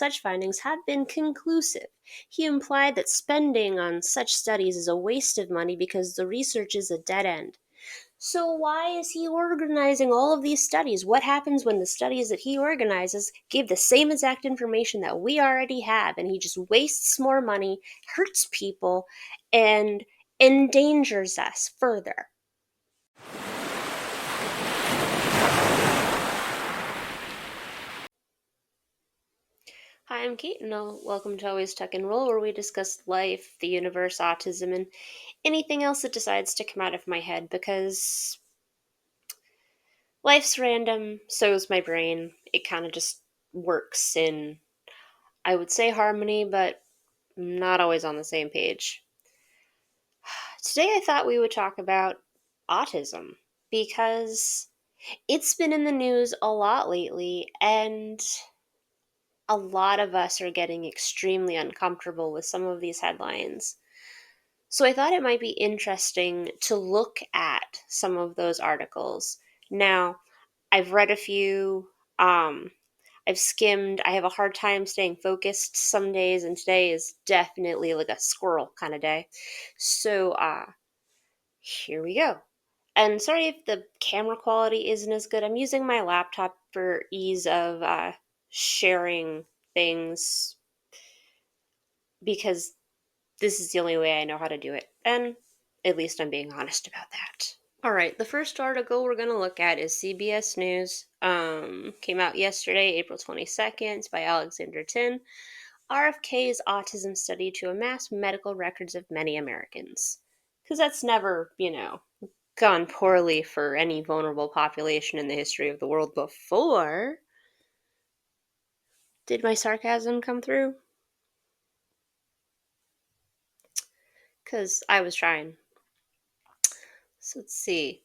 such findings have been conclusive. He implied that spending on such studies is a waste of money because the research is a dead end. So why is he organizing all of these studies? What happens when the studies that he organizes give the same exact information that we already have, and he just wastes more money, hurts people, and endangers us further? Hi, I'm Kate, and welcome to Always Tuck and Roll, where we discuss life, the universe, autism, and anything else that decides to come out of my head, because life's random, so is my brain. It kind of just works in, I would say, harmony, but not always on the same page. Today I thought we would talk about autism, because it's been in the news a lot lately, and a lot of us are getting extremely uncomfortable with some of these headlines. So I thought it might be interesting to look at some of those articles. Now, I've read a few, um, I've skimmed, I have a hard time staying focused some days, and today is definitely like a squirrel kind of day. So, here we go. And sorry if the camera quality isn't as good. I'm using my laptop for ease of sharing things, because this is the only way I know how to do it. And at least I'm being honest about that. All right, the first article we're going to look at is CBS News. Came out yesterday, April 22nd, by Alexander Tin. RFK's autism study to amass medical records of many Americans. Because that's never, gone poorly for any vulnerable population in the history of the world before. Did my sarcasm come through? Because I was trying. So let's see.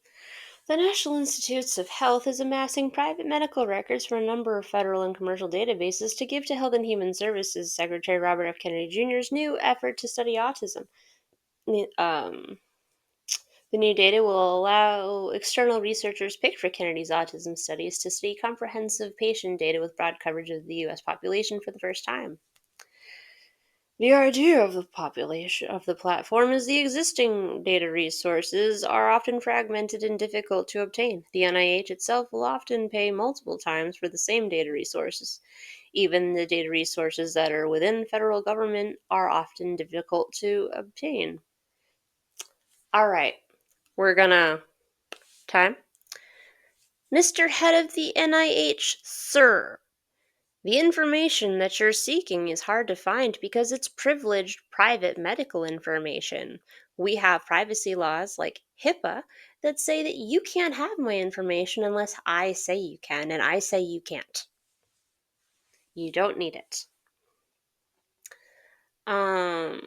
The National Institutes of Health is amassing private medical records from a number of federal and commercial databases to give to Health and Human Services Secretary Robert F. Kennedy Jr.'s new effort to study autism. Um, the new data will allow external researchers picked for Kennedy's autism studies to study comprehensive patient data with broad coverage of the U.S. population for the first time. The idea of the population of the platform is the existing data resources are often fragmented and difficult to obtain. The NIH itself will often pay multiple times for the same data resources. Even the data resources that are within federal government are often difficult to obtain. All right, we're gonna time. Mr. Head of the NIH, sir. The information that you're seeking is hard to find because it's privileged private medical information. We have privacy laws like HIPAA that say that you can't have my information unless I say you can, and I say you can't. You don't need it. I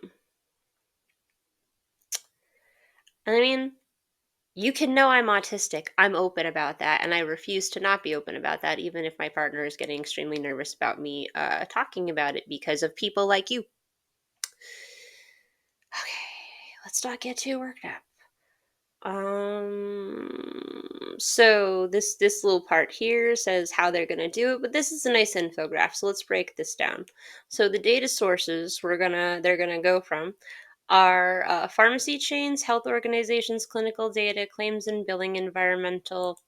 mean, you can know I'm autistic. I'm open about that, and I refuse to not be open about that, even if my partner is getting extremely nervous about me talking about it because of people like you. Okay, let's not get too worked up. So this little part here says how they're gonna do it, but this is a nice infograph, so let's break this down. So the data sources they're gonna go from are pharmacy chains, health organizations, clinical data, claims and billing, environmental,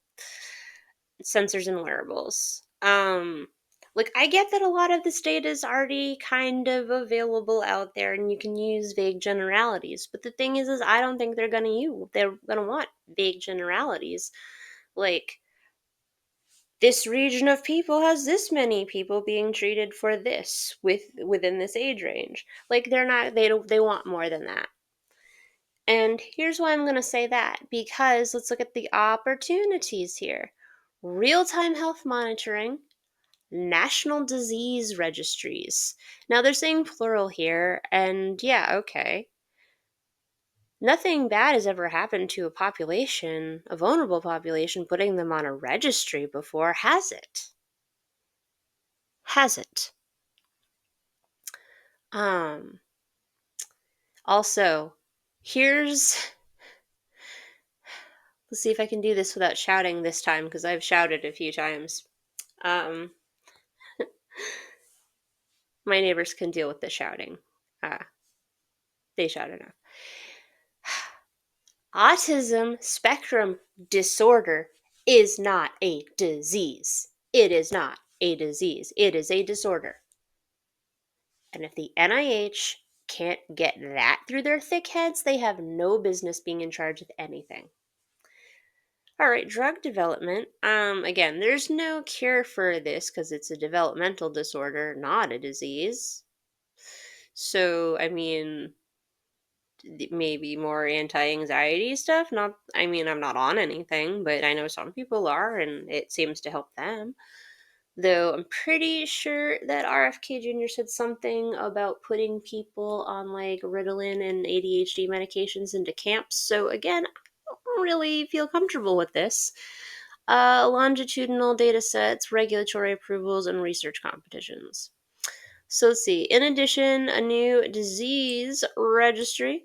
sensors, and wearables. Like, I get that a lot of this data is already kind of available out there and you can use vague generalities, but the thing is I don't think they're gonna want vague generalities. Like, this region of people has this many people being treated for this within this age range. Like, they want more than that. And here's why I'm going to say that, because let's look at the opportunities here. Real-time health monitoring, national disease registries. Now they're saying plural here, and yeah, okay. Nothing bad has ever happened to a vulnerable population, putting them on a registry before, has it? Has it? Also, here's, let's see if I can do this without shouting this time, because I've shouted a few times. Um, My neighbors can deal with the shouting. They shout enough. Autism spectrum disorder is not a disease. It is not a disease. It is a disorder. And if the NIH can't get that through their thick heads, they have no business being in charge of anything. All right, drug development. Again, there's no cure for this because it's a developmental disorder, not a disease. So, I mean, maybe more anti-anxiety stuff. Not, I mean, I'm not on anything, but I know some people are, and it seems to help them. Though I'm pretty sure that RFK Jr. said something about putting people on like Ritalin and ADHD medications into camps. So again, I don't really feel comfortable with this. Longitudinal data sets, regulatory approvals, and research competitions. So let's see. In addition, a new disease registry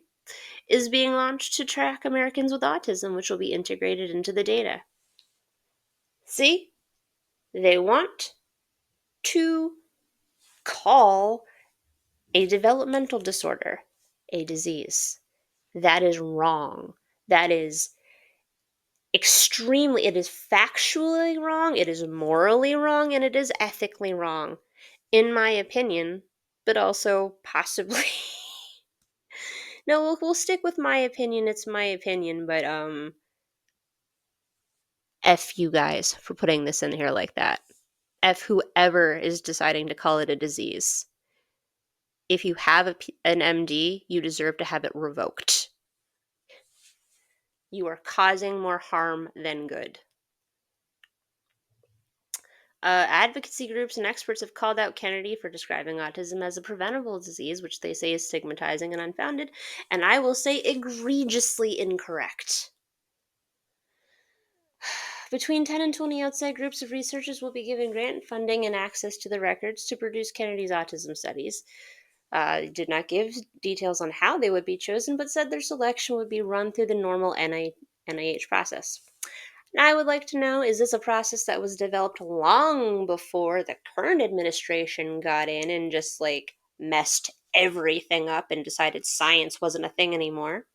is being launched to track Americans with autism, which will be integrated into the data. See? They want to call a developmental disorder a disease. That is wrong. That is it is factually wrong, it is morally wrong, and it is ethically wrong, in my opinion, but also possibly. No, we'll stick with my opinion. It's my opinion, but F you guys for putting this in here like that. F whoever is deciding to call it a disease. If you have an MD, you deserve to have it revoked. You are causing more harm than good. Advocacy groups and experts have called out Kennedy for describing autism as a preventable disease, which they say is stigmatizing and unfounded, and I will say egregiously incorrect. Between 10 and 20 outside groups of researchers will be given grant funding and access to the records to produce Kennedy's autism studies. Did not give details on how they would be chosen, but said their selection would be run through the normal NIH process. Now, I would like to know, is this a process that was developed long before the current administration got in and just like messed everything up and decided science wasn't a thing anymore?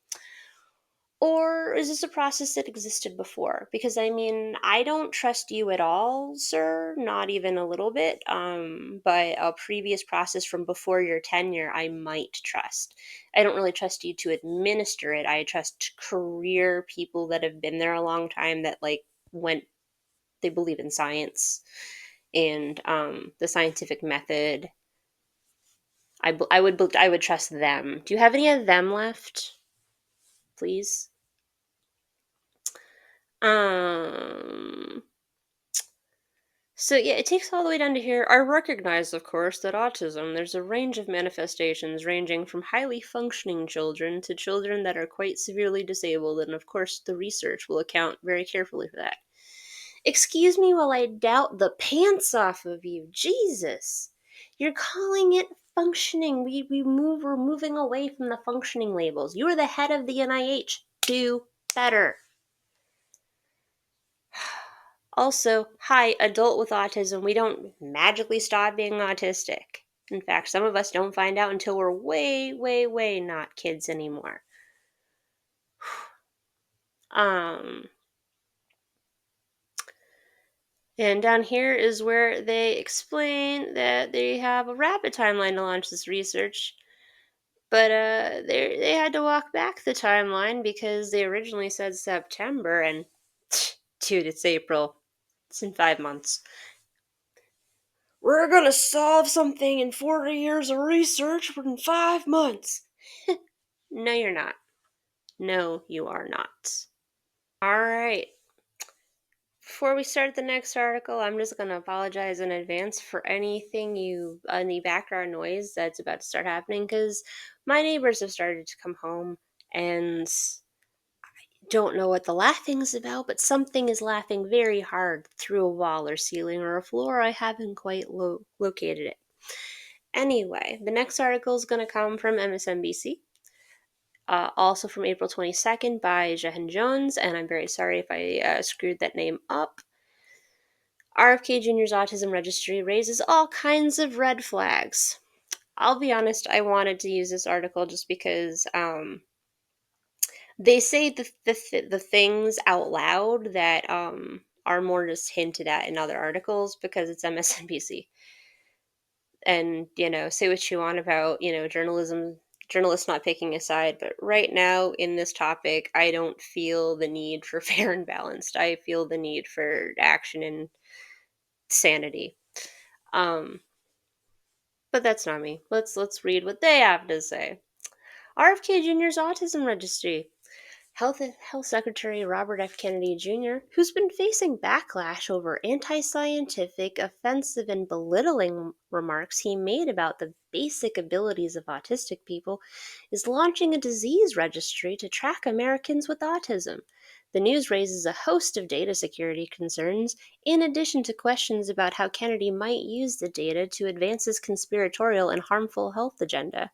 Or is this a process that existed before? Because I mean, I don't trust you at all, sir, not even a little bit. But a previous process from before your tenure, I might trust. I don't really trust you to administer it. I trust career people that have been there a long time that like went. They believe in science and the scientific method. I would trust them. Do you have any of them left, please? Um, So yeah, it takes all the way down to here. I recognize, of course, that autism, there's a range of manifestations ranging from highly functioning children to children that are quite severely disabled, and of course the research will account very carefully for that. Excuse me while I doubt the pants off of you. Jesus. You're calling it functioning. We're moving away from the functioning labels. You're the head of the NIH. Do better. Also, hi, adult with autism, we don't magically stop being autistic. In fact, some of us don't find out until we're way, way, way not kids anymore. Um, and down here is where they explain that they have a rapid timeline to launch this research, but they had to walk back the timeline because they originally said September, and dude, it's April. It's in 5 months. We're gonna solve something in 40 years of research in 5 months. No, you're not. No, you are not. All right. Before we start the next article, I'm just gonna apologize in advance for any background noise that's about to start happening because my neighbors have started to come home and don't know what the laughing's about, but something is laughing very hard through a wall or ceiling or a floor. I haven't quite located it. Anyway, the next article is going to come from MSNBC, also from April 22nd by Jahan Jones, and I'm very sorry if I screwed that name up. RFK Jr.'s Autism Registry raises all kinds of red flags. I'll be honest, I wanted to use this article just because they say the things out loud that are more just hinted at in other articles because it's MSNBC. And, say what you want about, journalists not picking a side, but right now in this topic, I don't feel the need for fair and balanced. I feel the need for action and sanity. Um, but that's not me. Let's read what they have to say. RFK Jr.'s autism registry. Health Secretary Robert F. Kennedy Jr., who's been facing backlash over anti scientific, offensive, and belittling remarks he made about the basic abilities of autistic people, is launching a disease registry to track Americans with autism. The news raises a host of data security concerns, in addition to questions about how Kennedy might use the data to advance his conspiratorial and harmful health agenda.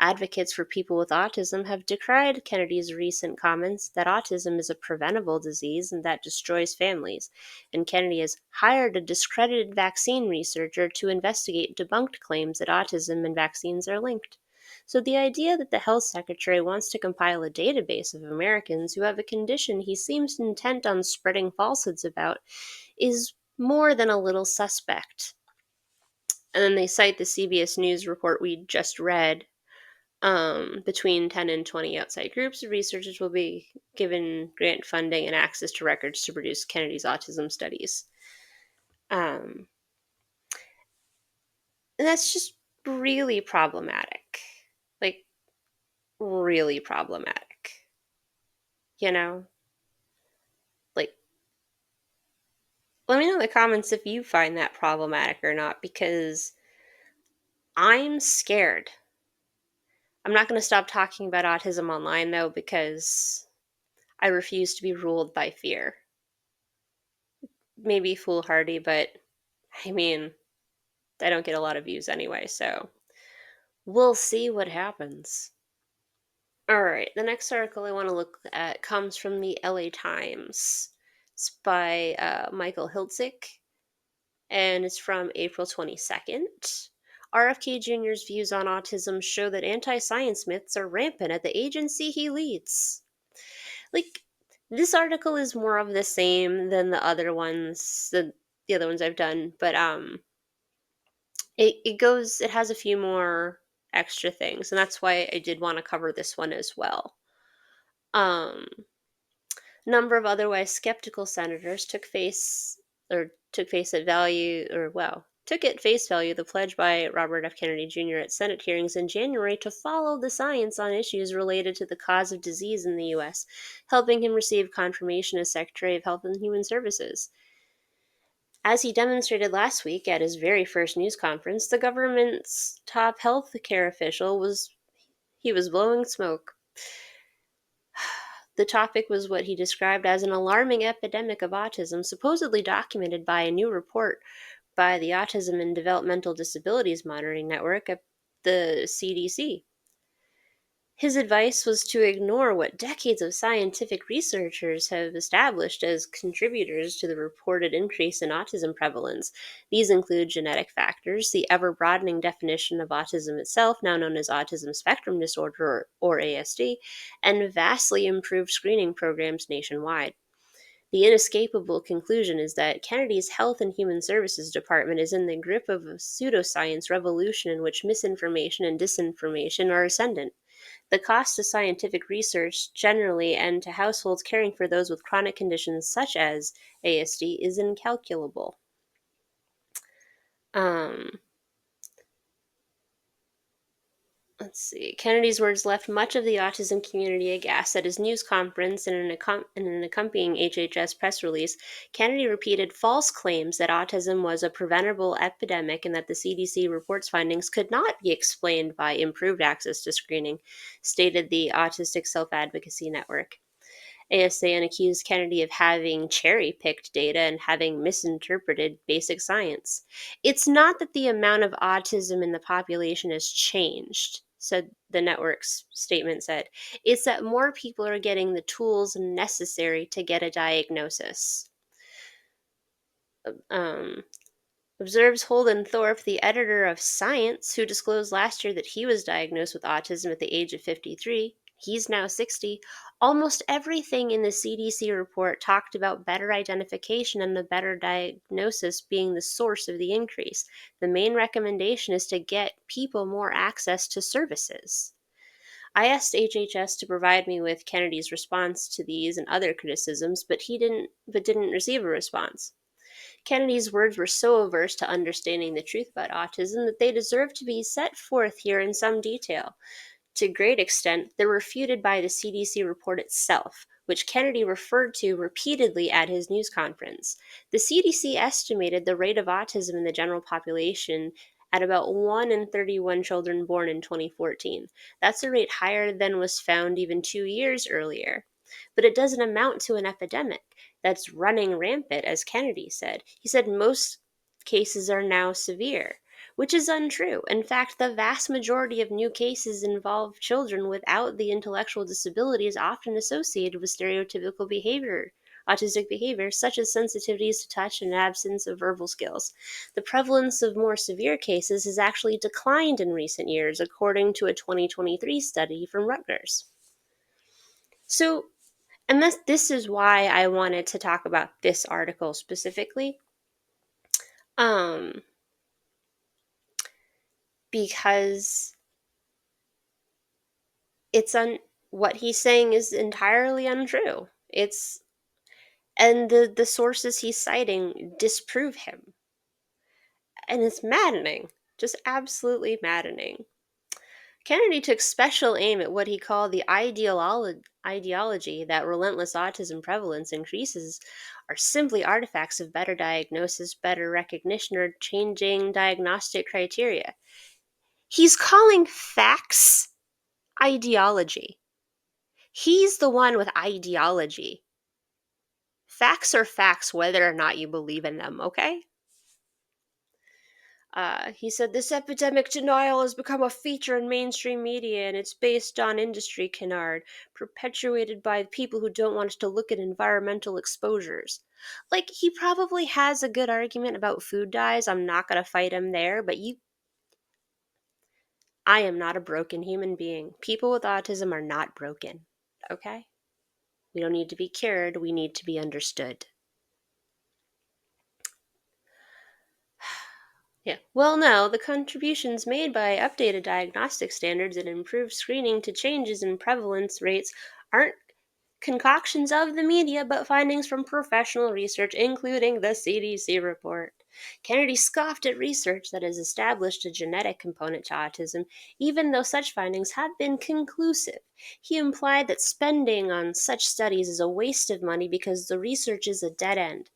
Advocates for people with autism have decried Kennedy's recent comments that autism is a preventable disease and that destroys families, and Kennedy has hired a discredited vaccine researcher to investigate debunked claims that autism and vaccines are linked. So the idea that the health secretary wants to compile a database of Americans who have a condition he seems intent on spreading falsehoods about is more than a little suspect. And then they cite the CBS News report we just read. Between 10 and 20 outside groups of researchers will be given grant funding and access to records to produce Kennedy's autism studies. Um, and that's just really problematic. Like, really problematic. You know? Like, let me know in the comments if you find that problematic or not, because I'm scared. I'm not going to stop talking about autism online, though, because I refuse to be ruled by fear. Maybe foolhardy, but I mean, I don't get a lot of views anyway, so we'll see what happens. All right, the next article I want to look at comes from the LA Times. It's by Michael Hiltzik, and it's from April 22nd. RFK Jr.'s views on autism show that anti science myths are rampant at the agency he leads. Like, this article is more of the same than the other ones I've done, but it has a few more extra things, and that's why I did want to cover this one as well. um Number of otherwise skeptical senators took at face value the pledge by Robert F. Kennedy Jr. at Senate hearings in January to follow the science on issues related to the cause of disease in the U.S., helping him receive confirmation as Secretary of Health and Human Services. As he demonstrated last week at his very first news conference, the government's top health care official was blowing smoke. The topic was what he described as an alarming epidemic of autism, supposedly documented by a new report by the Autism and Developmental Disabilities Monitoring Network at the CDC. His advice was to ignore what decades of scientific researchers have established as contributors to the reported increase in autism prevalence. These include genetic factors, the ever broadening definition of autism itself, now known as autism spectrum disorder or ASD, and vastly improved screening programs nationwide. The inescapable conclusion is that Kennedy's Health and Human Services Department is in the grip of a pseudoscience revolution in which misinformation and disinformation are ascendant. The cost to scientific research generally and to households caring for those with chronic conditions such as ASD is incalculable. Um, let's see. Kennedy's words left much of the autism community aghast. At his news conference and in an accompanying HHS press release, Kennedy repeated false claims that autism was a preventable epidemic and that the CDC report's findings could not be explained by improved access to screening, stated the Autistic Self-Advocacy Network. ASAN accused Kennedy of having cherry picked data and having misinterpreted basic science. It's not that the amount of autism in the population has changed, said the network's statement said. It's that more people are getting the tools necessary to get a diagnosis. Um, Observes Holden Thorpe, the editor of Science, who disclosed last year that he was diagnosed with autism at the age of 53. He's now 60. Almost everything in the CDC report talked about better identification and a better diagnosis being the source of the increase. The main recommendation is to get people more access to services. I asked HHS to provide me with Kennedy's response to these and other criticisms, but didn't receive a response. Kennedy's words were so averse to understanding the truth about autism that they deserve to be set forth here in some detail. To a great extent, they're refuted by the CDC report itself, which Kennedy referred to repeatedly at his news conference. The CDC estimated the rate of autism in the general population at about 1 in 31 children born in 2014. That's a rate higher than was found even 2 years earlier. But it doesn't amount to an epidemic that's running rampant, as Kennedy said. He said most cases are now severe, which is untrue. In fact, the vast majority of new cases involve children without the intellectual disabilities often associated with stereotypical behavior, autistic behavior, such as sensitivities to touch and absence of verbal skills. The prevalence of more severe cases has actually declined in recent years, according to a 2023 study from Rutgers. So, and this is why I wanted to talk about this article specifically. Um, because what he's saying is entirely untrue. And the sources he's citing disprove him. And it's maddening. Just absolutely maddening. Kennedy took special aim at what he called the ideology that relentless autism prevalence increases are simply artifacts of better diagnosis, better recognition, or changing diagnostic criteria. He's calling facts ideology. He's the one with ideology. Facts are facts whether or not you believe in them, okay? He said, this epidemic denial has become a feature in mainstream media and it's based on industry canard, perpetuated by people who don't want us to look at environmental exposures. Like, he probably has a good argument about food dyes. I'm not going to fight him there, but I am not a broken human being. People with autism are not broken, okay? We don't need to be cured, we need to be understood. Yeah. Well, no, the contributions made by updated diagnostic standards and improved screening to changes in prevalence rates aren't concoctions of the media, but findings from professional research, including the CDC report. Kennedy scoffed at research that has established a genetic component to autism, even though such findings have been conclusive. He implied that spending on such studies is a waste of money because the research is a dead end.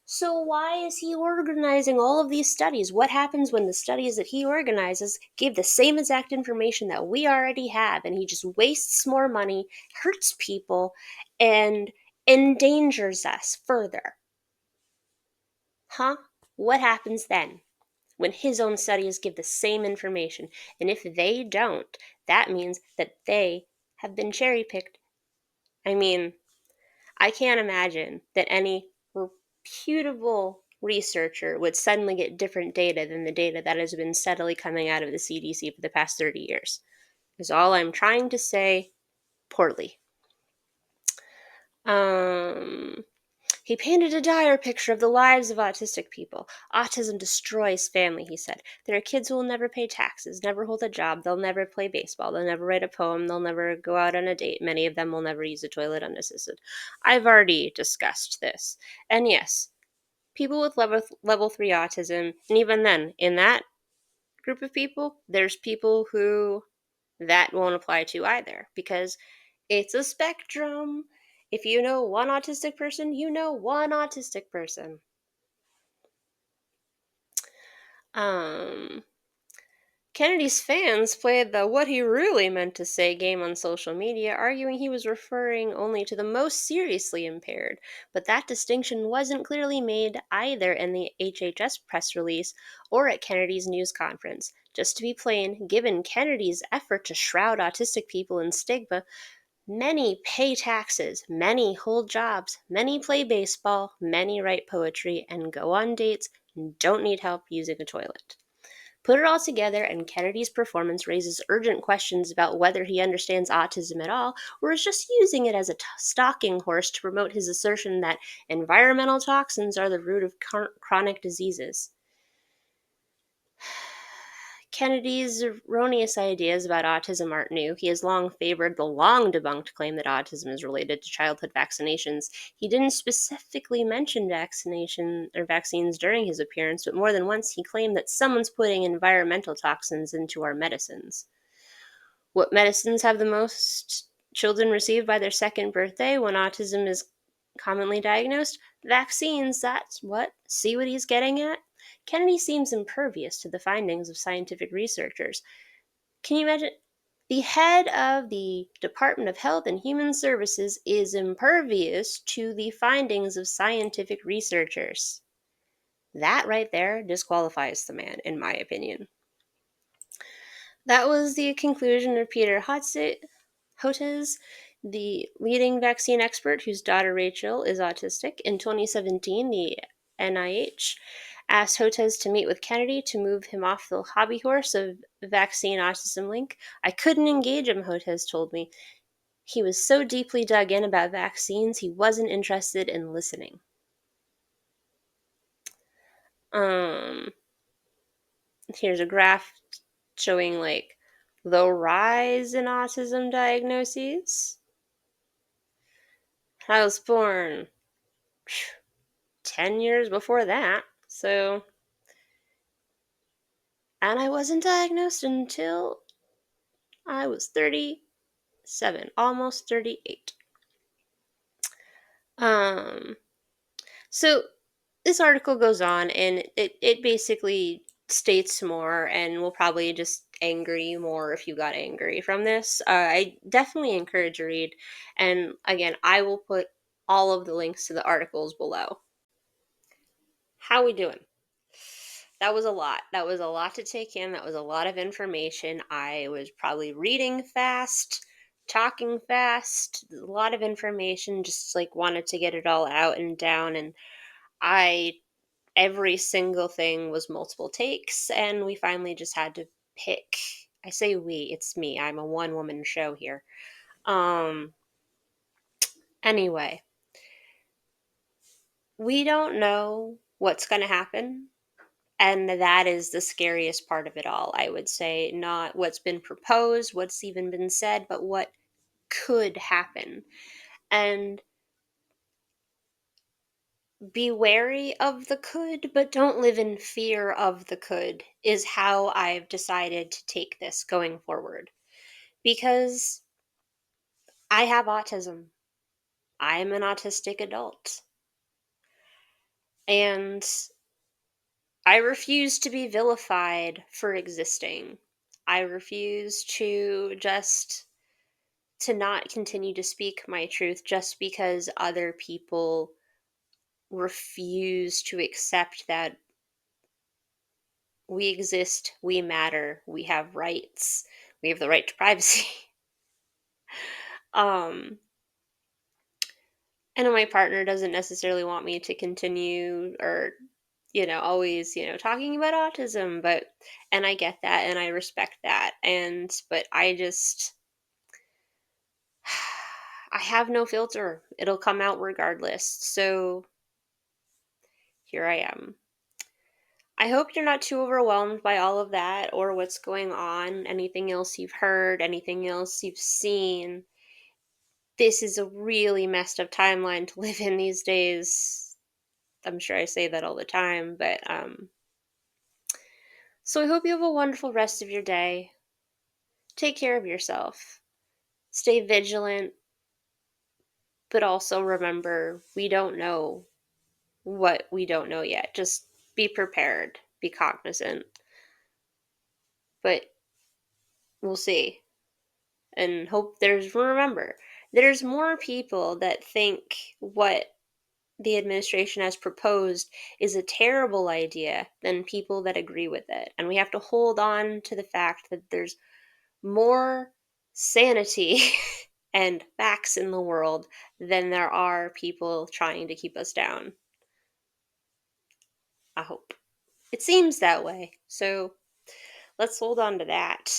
So why is he organizing all of these studies? What happens when the studies that he organizes give the same exact information that we already have and he just wastes more money, hurts people, and endangers us further? Huh? What happens then when his own studies give the same information? And if they don't, that means that they have been cherry picked. I mean, I can't imagine that any reputable researcher would suddenly get different data than the data that has been steadily coming out of the CDC for the past 30 years. Is all I'm trying to say poorly. He painted a dire picture of the lives of autistic people. Autism destroys family, he said. There are kids who will never pay taxes, never hold a job, they'll never play baseball, they'll never write a poem, they'll never go out on a date. Many of them will never use a toilet unassisted. I've already discussed this. And yes, people with level 3 autism, and even then, in that group of people, there's people who that won't apply to either because it's a spectrum. If you know one autistic person, you know one autistic person. Kennedy's fans played the what he really meant to say game on social media, arguing he was referring only to the most seriously impaired, but that distinction wasn't clearly made either in the HHS press release or at Kennedy's news conference. Just to be plain, given Kennedy's effort to shroud autistic people in stigma, many pay taxes, many hold jobs, many play baseball, many write poetry, and go on dates, and don't need help using a toilet. Put it all together, and Kennedy's performance raises urgent questions about whether he understands autism at all, or is just using it as a stalking horse to promote his assertion that environmental toxins are the root of chronic diseases. Kennedy's erroneous ideas about autism aren't new. He has long favored the long debunked claim that autism is related to childhood vaccinations. He didn't specifically mention vaccination or vaccines during his appearance, but more than once he claimed that someone's putting environmental toxins into our medicines. What medicines have the most children receive by their second birthday when autism is commonly diagnosed? Vaccines, that's what. See what he's getting at? Kennedy seems impervious to the findings of scientific researchers. Can you imagine? The head of the Department of Health and Human Services is impervious to the findings of scientific researchers. That right there disqualifies the man, in my opinion. That was the conclusion of Peter Hotez, the leading vaccine expert whose daughter Rachel is autistic. In 2017, the NIH asked Hotez to meet with Kennedy to move him off the hobby horse of vaccine autism link. I couldn't engage him, Hotez told me. He was so deeply dug in about vaccines, he wasn't interested in listening. Here's a graph showing like the rise in autism diagnoses. I was born 10 years before that, so. And I wasn't diagnosed until I was 37, almost 38. So this article goes on and it basically states more, and will probably just anger you more if you got angry from this. I definitely encourage a read, and again, I will put all of the links to the articles below. How we doing? That was a lot. That was a lot to take in. That was a lot of information. I was probably reading fast, talking fast, a lot of information, just like wanted to get it all out and down. And every single thing was multiple takes, and we finally just had to pick. I say we, it's me. I'm a one woman show here. Anyway, we don't know what's going to happen. And that is the scariest part of it all, I would say. Not what's been proposed, what's even been said, but what could happen. And be wary of the could, but don't live in fear of the could, is how I've decided to take this going forward. Because I have autism. I'm an autistic adult. And I refuse to be vilified for existing. I refuse to not continue to speak my truth just because other people refuse to accept that we exist, we matter, we have rights, we have the right to privacy. um and my partner doesn't necessarily want me to continue, or always talking about autism, and I get that and I respect that, but I have no filter. It'll come out regardless. So here I am. I hope you're not too overwhelmed by all of that or what's going on, anything else you've heard, anything else you've seen. This is a really messed up timeline to live in these days. I'm sure I say that all the time, but so I hope you have a wonderful rest of your day. Take care of yourself. Stay vigilant, but also remember, we don't know what we don't know yet. Just be prepared, be cognizant. But we'll see. And remember, there's more people that think what the administration has proposed is a terrible idea than people that agree with it. And we have to hold on to the fact that there's more sanity and facts in the world than there are people trying to keep us down. I hope. It seems that way. So let's hold on to that.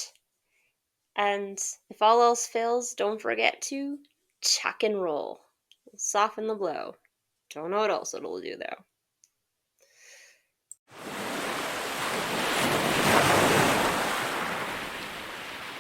And if all else fails, don't forget to chuck and roll. Soften the blow. Don't know what else it'll do though.